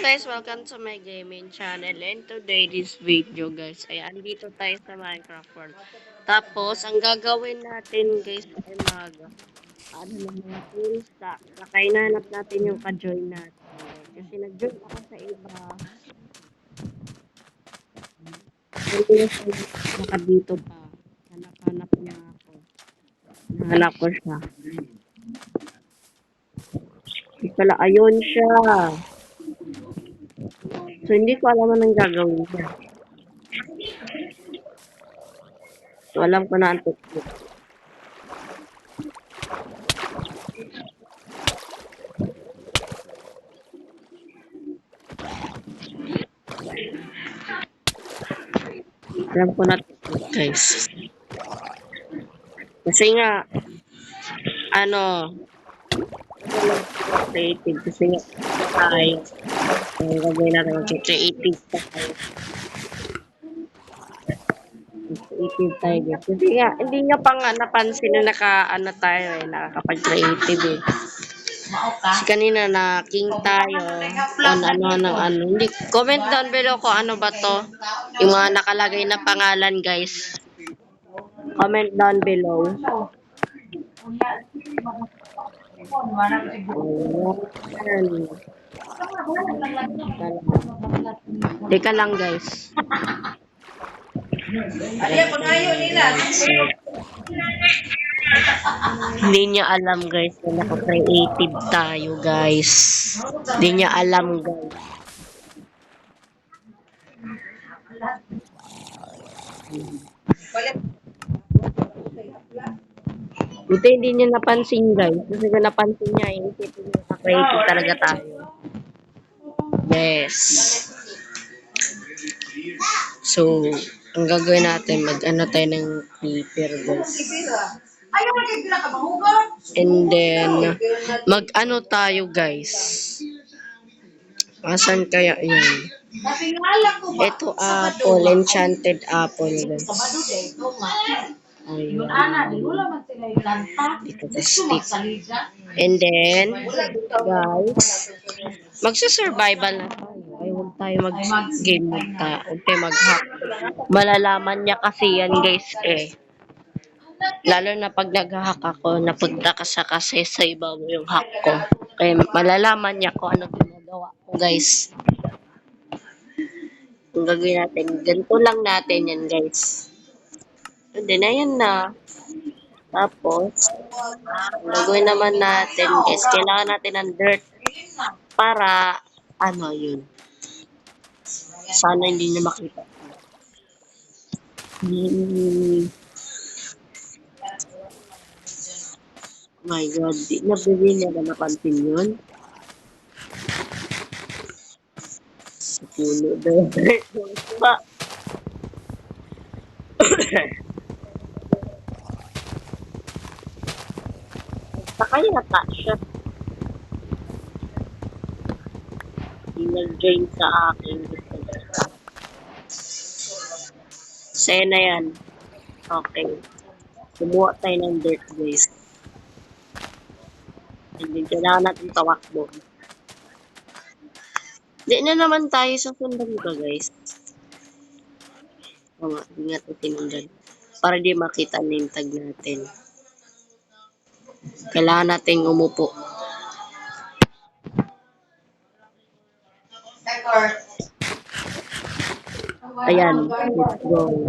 guys, welcome to my gaming channel, and today this video guys ay andito tayo sa Minecraft World. Tapos ang gagawin natin guys ay ng mga tools saka hinanap natin yung ka-join natin guys. Kasi nag-join ako sa iba, hindi na siya nakadito pa. Hanap niya ako. Hanap ko siya. Pala ayun siya. So hindi ko alam anong gagawin niya. So alam ko na ang technique. Alam ko na guys. Kasi nga, creative. Kasi nga, tayo. Ang gagawin natin, mag-creative tayo. Creative tayo guys. Kasi nga, hindi nga pa nga napansin na tayo nakakapag-creative eh. Kasi kanina na king tayo on hindi. Comment down below kung ano ba to. Yung mga nakalagay na pangalan guys. Comment down below. Ayan. Teka lang guys. Hindi niya alam guys na naka-creative tayo guys. Hindi niya alam guys. Ito hindi niya napansin guys. Kasi kung napansin niya, isipin niya naka-creative talaga tayo. Yes. So, ang gagawin natin, mag-ano tayo ng creeper guys. And then, mag-ano tayo guys. Asan kaya yun? Ito apple, enchanted apple guys. Ayan. Dito sa stick. And then, guys, magsa-survival na tayo. Ay, huwag tayo mag-game mode ta. Huwag tayo mag-hack. Malalaman niya kasi yan guys eh. Lalo na pag nag-hack ako, napunta ka sa kasi sa iba mo yung hack ko. Kaya malalaman niya kung ano ginagawa ko guys. Kung gagawin natin, ganito lang natin yan guys. And then, ayan na. Tapos, gagawin naman natin guys, kailangan natin ng dirt para, yun. Sana hindi niya makita. My God, nabili niya ba napansin yun? Sa puno daw. Ba? Saka yata siya. Hindi nag-join sa akin. Saya na yan. Okay. Kumuha tayo ng dirt guys. And then, kailangan natin tawakbo. Di na naman tayo sa sundan ko guys. O nga, hindi natin tinundan. Para di makita na yung tag natin. Kailangan natin umupo. Ayan, let's go.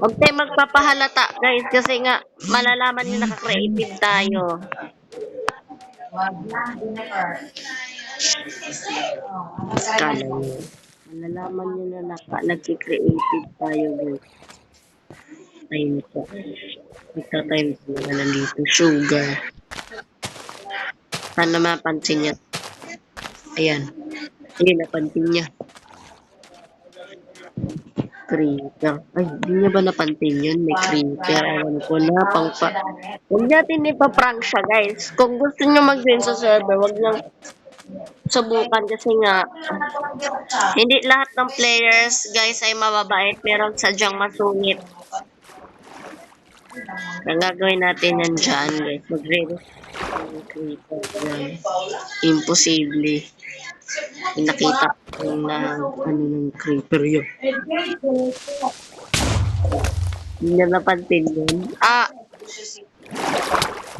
Huwag tayo magpapahalata guys kasi nga malalaman nyo naka-creative tayo. Kala nyo. Malalaman nyo na nag-creative tayo guys. Ayun po. Nagta-time po na nandito. Sugar. Sana mapansin niya. Ayan. Hindi napansin niya. Creeper. Ay, hindi niya ba napansin yun? May creeper. Alam ko na. Huwag natin ipaprank siya, guys. Kung gusto niyo mag-join sa server, huwag nang subukan kasi nga hindi lahat ng players, guys, ay mababait. Meron sadyang masungit. Ang gagawin natin yan dyan, guys. Mag-ready. Creeper. Imposible. May nakita ko na ano ng creeper yun. Hindi niya napansin yun.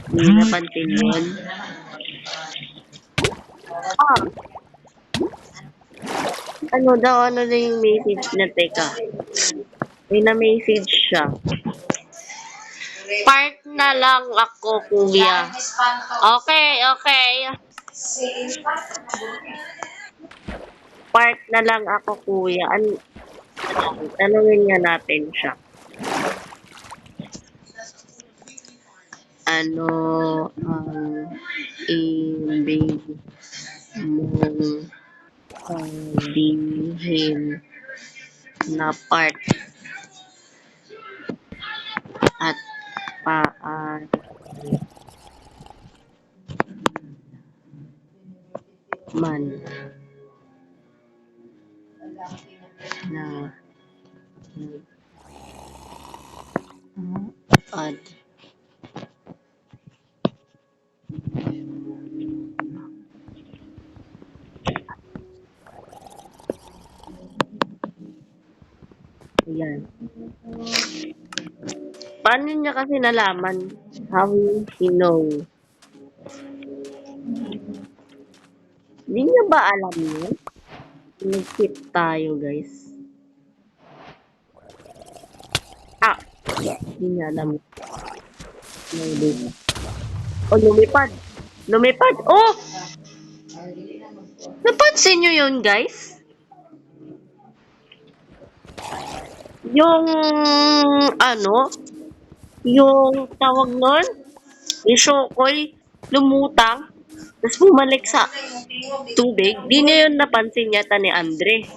Hindi niya napansin yun. Ah, ano na yung message na teka. May na-message siya. Part na lang ako, kuya. Okay, okay. Part na lang ako, kuya. Tanungin nga natin siya. Ano ang ibig mong sabihin na part at paano man na at yan. Paano niya kasi nalaman? How he know? Hindi niya ba alam yun? Nag-tip tayo, guys. Hindi niya alam. Maybe. Oh, lumipad. Lumipad. Oh! Napansin niyo yun, guys? Yung, ano, yung tawag nun, yung Shokoy, lumutang, tapos bumalik sa tubig. Di niya yun napansin yata ni Andre.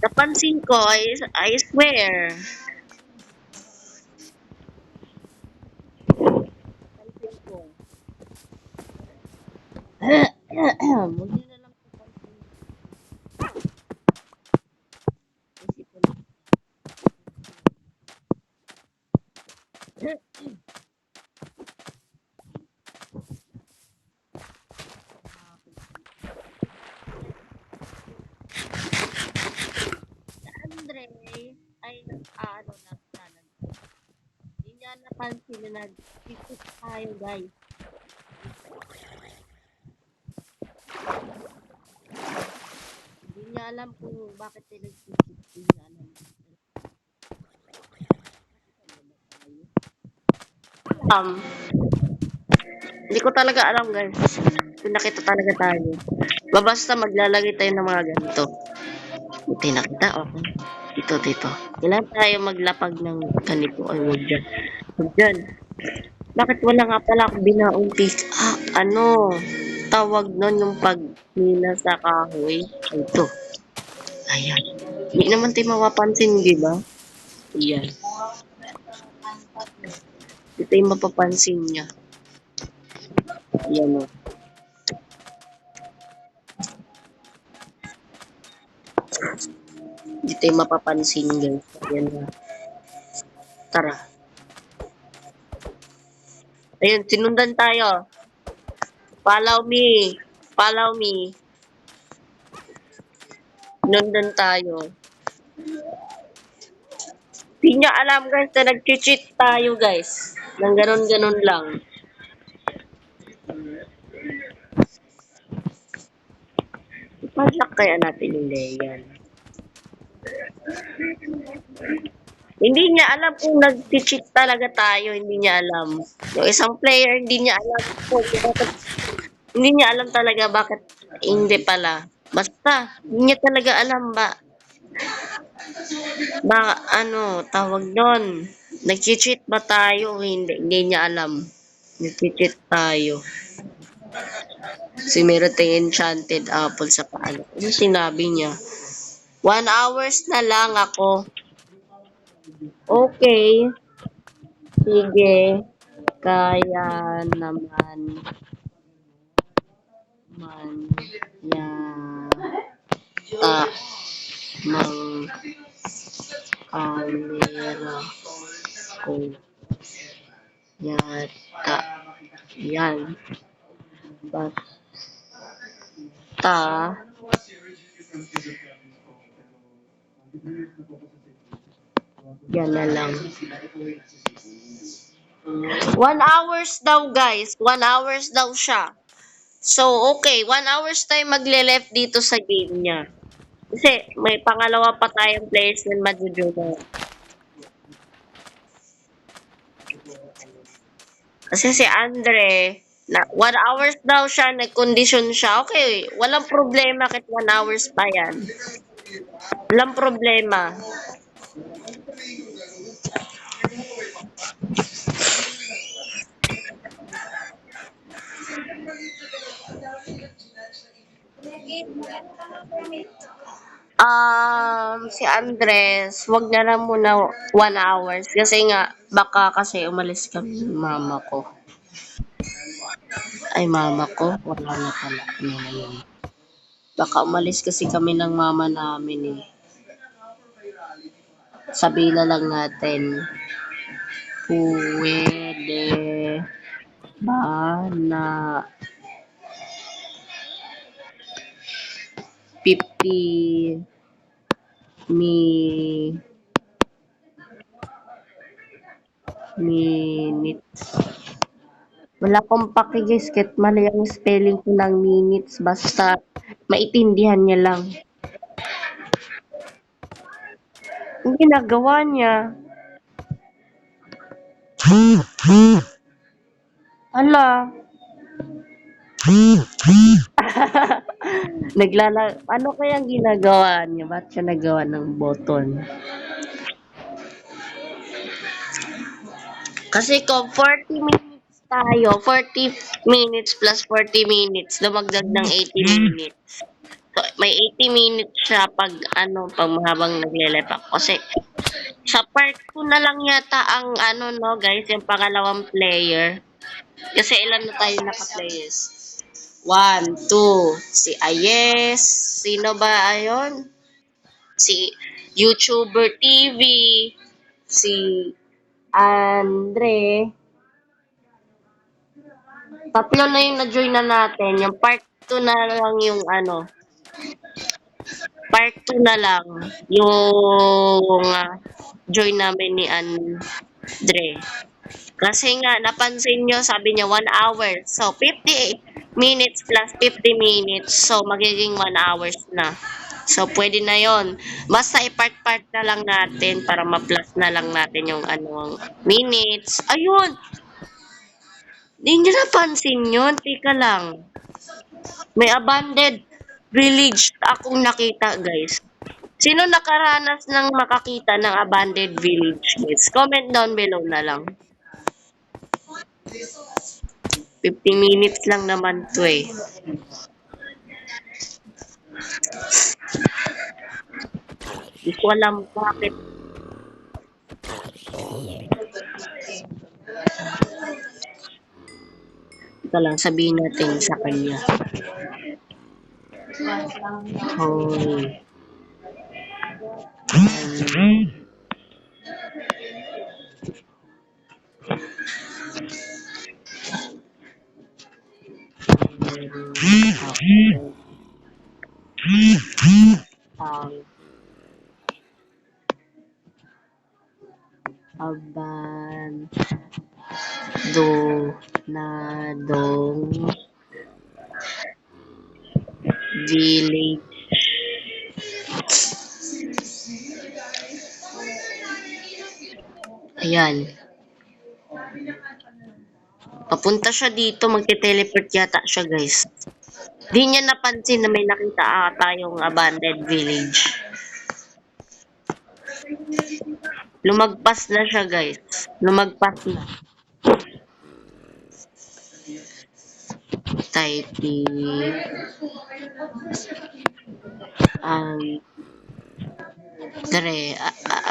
Napansin ko, I swear. Napansin ko. Hindi na lang napansin. Andre ay ano na sana. Hindi niya napansin na nag-tiktok tayo, guys. Hindi niya alam kung bakit tayo nag-tiktok. Hindi niya alam. Hindi ko talaga alam, guys. Kung nakita talaga tayo. Basta maglalagay tayo ng mga ganito. Buti nakita, okay. Dito. Kailangan tayo maglapag ng ganito. Ay, huwag dyan. Huwag dyan. Bakit wala nga pala akong binaong pick up? Ano? Tawag nun yung pagmina sa kahoy. Ito. Ayan. Hindi naman tayo mapapansin, di ba? Ayan. Hindi tayo mapapansin niya. Ayan o. Hindi tayo mapapansin, guys. Ayan na. Tara. Ayun, sinundan tayo. Follow me. Follow me. Sinundan tayo. Hindi niya alam, guys, na nag-cheat tayo, guys. Nang ganon-ganon lang. Padlock kaya natin yung Leyan. Hindi niya alam kung nag-cheat talaga tayo. Hindi niya alam. Yung isang player, hindi niya alam kung bakit. Hindi niya alam talaga bakit hindi pala. Basta, hindi niya talaga alam ba ano, tawag doon. Nag-cheat ba tayo? Hindi niya alam. Nag-cheat tayo. Si meron tayong enchanted apple sa paano. Ano sinabi niya? 1 hours na lang ako. Okay. Sige. Kaya naman. Yata ng camera ko. Yata. Yan. Basta basta, yan na lang. 1 hours daw guys, 1 hours daw siya. So, okay, 1 hours tayo magle-left dito sa game niya. Kasi may pangalawa pa tayong players na majujuga. Kasi si Andre, na 1 hours daw siya, nag-condition siya. Okay, walang problema kahit 1 hours pa yan. Walang problema. Si Andres, wag na lang muna 1 hours. Kasi nga, baka kasi umalis kami ng mama ko. Ay, mama ko? Wala na pala. Ano na yun? Baka umalis kasi kami ng mama namin eh. Sabihin na lang natin, pwede ba na 50 mi minutes. Wala akong paki guys, kahit mali ang spelling ko ng minutes, basta maintindihan niya lang. Ang ginagawa niya, ala, ano kayang ginagawa niya? Ba't siya nagawa ng button? Kasi kung 40 minutes tayo, 40 minutes plus 40 minutes, dumagdag ng 80 minutes. So, may 80 minutes siya pag pag habang nagle-left ako. Kasi sa part 2 na lang yata ang no guys, yung pangalawang player. Kasi ilan na tayo naka-players? 1, 2, si Ayes, sino ba ayon? Si YouTuber TV, si Andre. Tatlo na yung na-join na natin. Yung part 2 na lang yung part 2 na lang yung join namin ni Andre. Kasi nga, napansin nyo, sabi niya 1 hour. So, 50 minutes plus 50 minutes. So, magiging 1 hours na. So, pwede na yon. Basta i-part-part na lang natin para ma-plus na lang natin yung minutes. Ayun! Hindi nyo napansin yun? Tika lang. May abandoned village akong nakita, guys. Sino nakaranas ng makakita ng abandoned village, guys? Comment down below na lang. 50 minutes lang naman to eh. Hindi ko alam bakit. Ito lang, sabihin natin sa kanya. Hoy. Abandonadong village. Ayan. Papunta siya dito, magte-teleport yata siya, guys. Di niya napansin na may nakita tayong abandoned village. Lumagpas na siya, guys. Lumagpas na. Typing. Andre.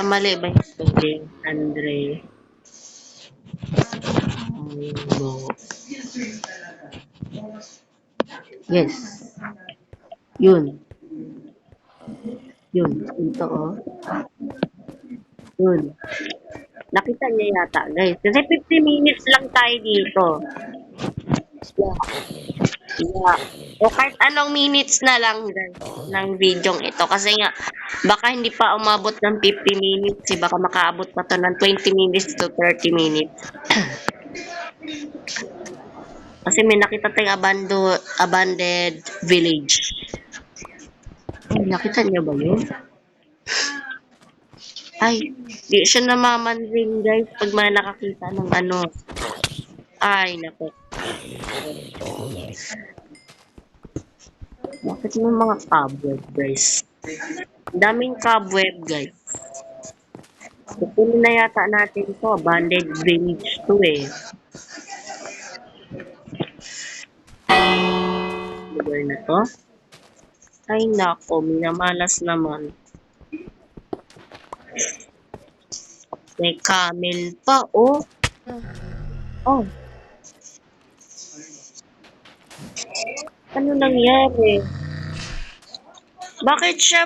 Mali ba yung spelling? Andre. Yes. Yun. Yun. Ito Yun. Nakita niya yata, guys. Kasi 50 minutes lang tayo dito. Yeah. O kahit anong minutes na lang guys ng video ito. Kasi nga, baka hindi pa umabot ng 50 minutes. Baka makaabot pa to ng 20 minutes to 30 minutes. Kasi may nakita tayong abandoned village. Ay, nakita niyo ba yun? Ay, di siya namamansin guys pag may nakakita ng ano. Ay, naku. Bakit may mga cobweb guys? Ang daming cobweb guys. Kukunin na yata natin to. Abandoned village to eh. Lugar na to. Ay, nako. Minamalas naman. May camel pa, oh. Oh. Ano nangyari? Bakit siya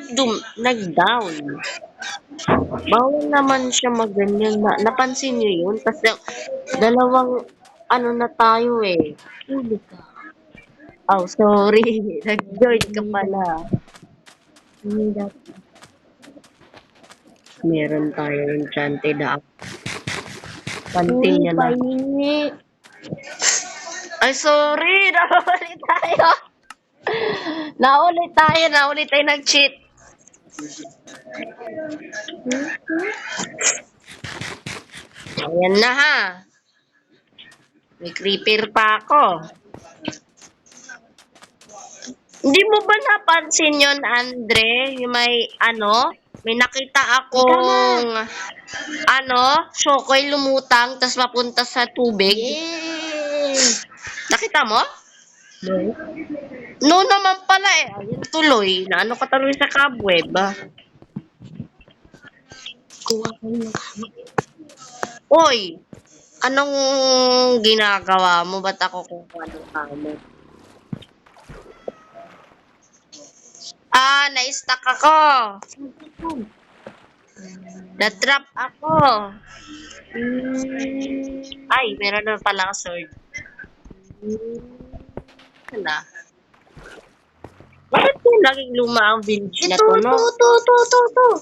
nag-down? Bawal naman siya maganyan na. Napansin niyo yun? Kasi dalawang ano na tayo eh. Huli ka. Oh, sorry. Nag-join ka pala. Hindi dapat. Meron tayo enchanted up. Pantin Huli niya pa na. ini. Ay, sorry. Nauli tayo. Nauli tayo nag-cheat. Ayan na ha. May creeper pa ako. Hindi mo ba napansin yon Andre? Yung may ano? May nakita akong Shokoy lumutang tas mapunta sa tubig. Yay! Nakita mo? Boy. No naman pala eh. Ayun tuloy. Na ano ka tuloy sa cobweb. Kuha ko ng kami. Oy! Anong ginagawa mo? Ba't ako kukuha ng kamo? Ah, na-stuck ako. Na-trap ako. Ay, meron na pala sword. Ano? Bakit yung laging luma ang village na to, no? To.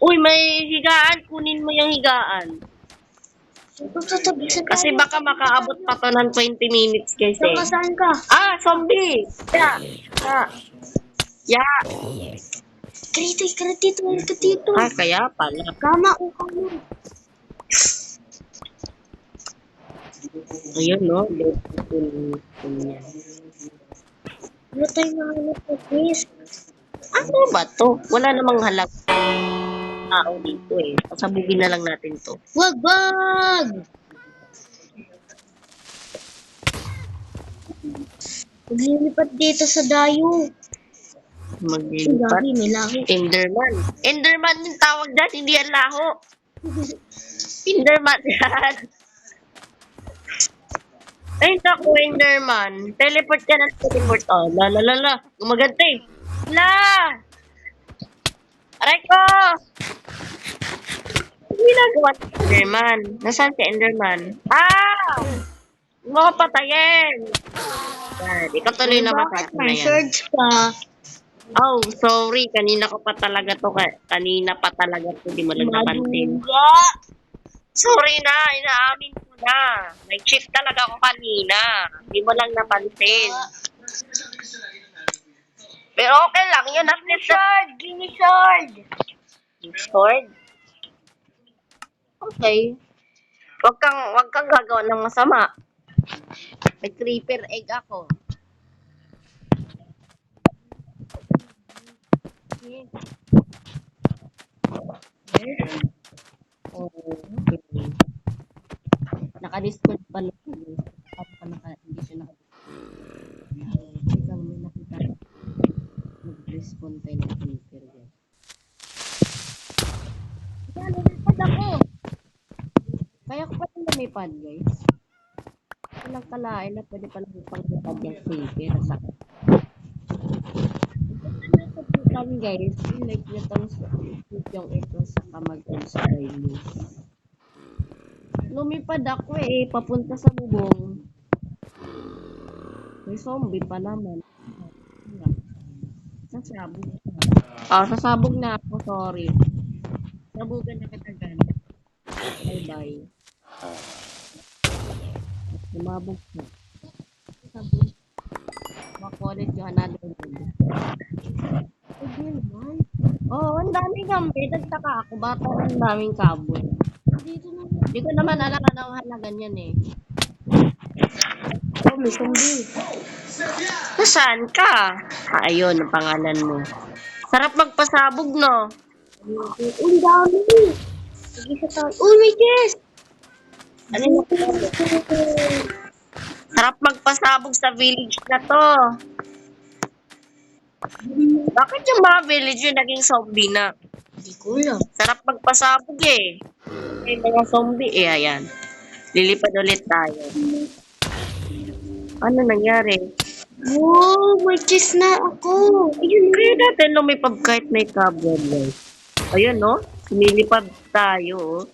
Uy, may higaan. Kunin mo yung higaan. Kasi baka makaabot pa to ng 20 minutes, guys eh. Saan ka? Ah, zombie! Yeah. Dito. Ah, kaya pala. Kama. Ayun, no? Ano tayo mahanap ko, please? Ano ba to? Wala namang halag tao dito eh. Pasabugin na lang natin to. Wag! Maglilipat dito sa dayo. Maglilipat. Gabi, may lahi. Enderman. Enderman yung tawag dyan, hindi yan laho. Enderman yan. Ay, naku, Enderman. Teleport ka na. Teleport. Oh, la. Gumagante. La! Aray ko! Hindi ginagawa si Enderman. Nasaan si Enderman? Ah! Huwag mo ko patayin. Yan. Ikaw tuloy na matay na May yan. search ka. Oh, sorry. Kanina pa talaga to. Di mo lang napansin. Maduga. Sorry na. Inaamin ko na. Nag-cheat talaga ako kanina. Di mo lang napansin. Pero okay lang. Yun ang Give me sword. Sword? Okay. Wag kang gagawa ng masama. May creeper egg ako. Okay. Naka-discord pala. Hindi siya ikaw may nakita. Mag-respond tayo ng creeper. Kaya lumipad ako. Kaya ko pala lumipad, guys. Walang kalain na pwede pala lumipad yung creeper. Sakit. Guys, like nyo tong yung ito sa mag-subscribe. Lumipad ako papunta sa bubong. May zombie pa naman. Sasabog na. Sasabog na ako, sorry. Sabugan na kita dyan. Bye-bye. Sumabog na. Sabog. Makulit yung another one. Again, man. Ang daming gambe. Nagtaka ako. Bata ang daming kabul. Dito na. Hindi ko naman alam anong halaga niyan eh. Oh, may zombie. Saan ka? Ayun, ang pangalan mo. Sarap magpasabog, no? Ang dami. Sige sa tayo. Uy, may chest! Ano yung sarap magpasabog sa village na to. Bakit yung mga village yung naging zombie na? Hindi ko alam. Sarap magpasabog eh. May mga zombie eh, ayan. Lilipad ulit tayo. Ano nangyari? Wow, may chest na ako. Ayun, kaya natin lumipad kahit may cobweb guys. Ayun, no? Lumilipad tayo.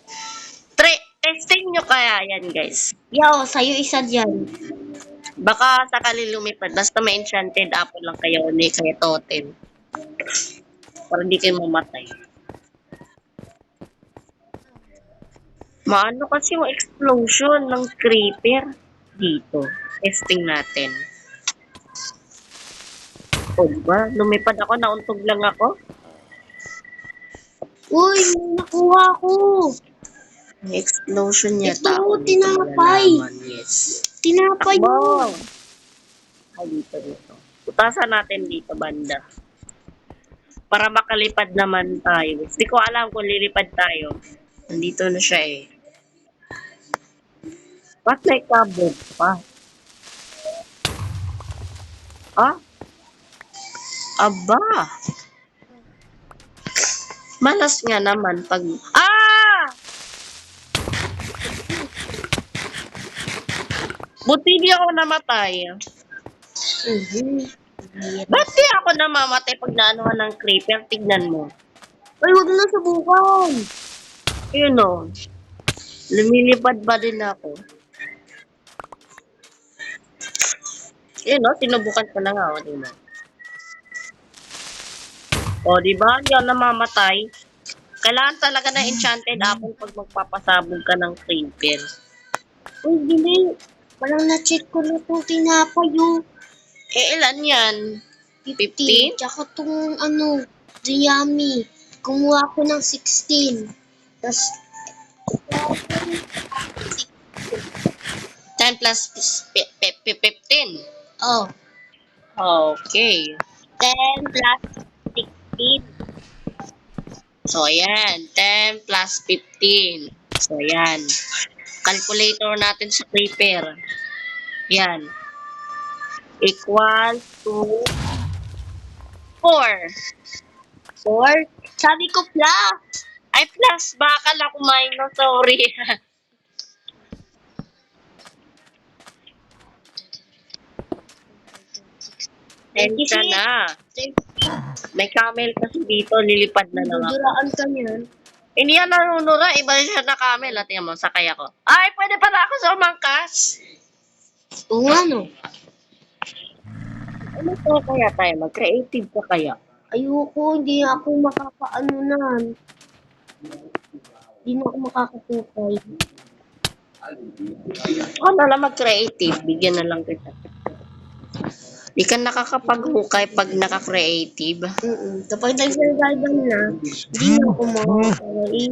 Testing nyo kaya yan, guys. Yo, sa'yo isa dyan. Baka sakali lumipad. Basta may enchanted apple lang kayo. Hindi kaya totem. Para hindi kayo mamatay. Maano kasi yung explosion ng creeper dito. Testing natin. Ba? Lumipad ako, nauntog lang ako. Uy, may nakuha ko. May explosion niya. Ito, tinapay. Yes. Tinapay mo. Ay, dito. Putasan natin dito, banda. Para makalipad naman tayo. Hindi ko alam kung lilipad tayo. Nandito na siya eh. Ba't may kabog pa? Aba! Malas nga naman pag... Buti di ako namatay. Ba't di ako namamatay pag naanuhan ng creeper? Tignan mo. Ay, wag na subukan. Yun o. Lumilipad ba din ako? Yun o, sinubukan ko na nga o, diba? O, diba? Hindi ako namamatay. Kailangan talaga na enchanted apple pag magpapasabog ka ng creeper. Uy, Billy. Parang na-check ko na itong tinapay yung Ilan yan? 15? Tsaka itong Diami. Kumuha ko ng 16. Tapos, 10 plus 15. oh, Okay. 10 plus 16. So, ayan. 10 plus 15. So, ayan. Calculator natin sa creeper. Yan. Equal to 4. 4. Sabi ko plus. Ay, plus. Bakal ako minus. Sorry. Tensya na. May camel kasi dito. Lilipad na lang ako. Duraan ka niyan. Hindi yan nanunura. Iba siya na camel. At yan mo, sakay ako. Ay, pwede pala ako sa umangkas. Oo nga, no? Ano to kaya tayo? Mag-creative ka kaya? Ayoko, hindi ako makakaano na. Hindi na ako makakapukay. Ako na lang mag-creative. Bigyan na lang kita. Di ka nakakapaghukay pag naka-creative. Kapag nag-survival na, hindi na ako makakahukay.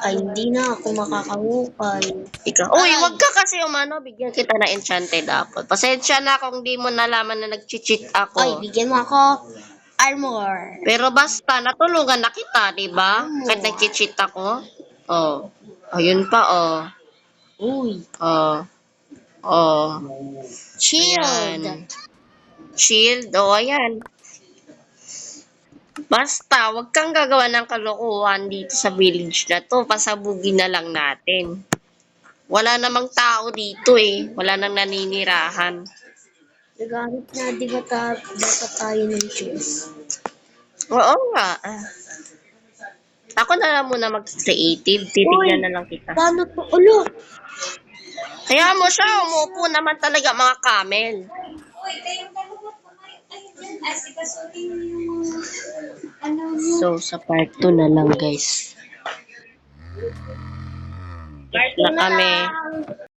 Ay, hindi na ako makakahukay. Ikaw. Uy, wag ka kasi umano. Bigyan kita na enchanted apple. Pasensya na kung di mo nalaman na nag-cheat ako. Ay, bigyan mo ako armor. Pero basta, natulungan na kita, di ba? Kahit nag-cheat ako. Oh. Ayun pa, oh. Uy, Oh. Oh. shield. Ayan. Shield. Oh, ayan. Basta, wag kang gagawa ng kalokohan dito sa village na to. Pasabugin na lang natin. Wala namang tao dito eh. Wala nang naninirahan. Nagalit na, di ba dapat tayo ng chess? Oo nga. Ako na lang muna mag-creative. Titignan na lang kita. Paano to? Ulo! Kaya mo siya, umupo naman talaga mga camel. So, sa part 2 na lang guys. Part Na 2 na kami. lang.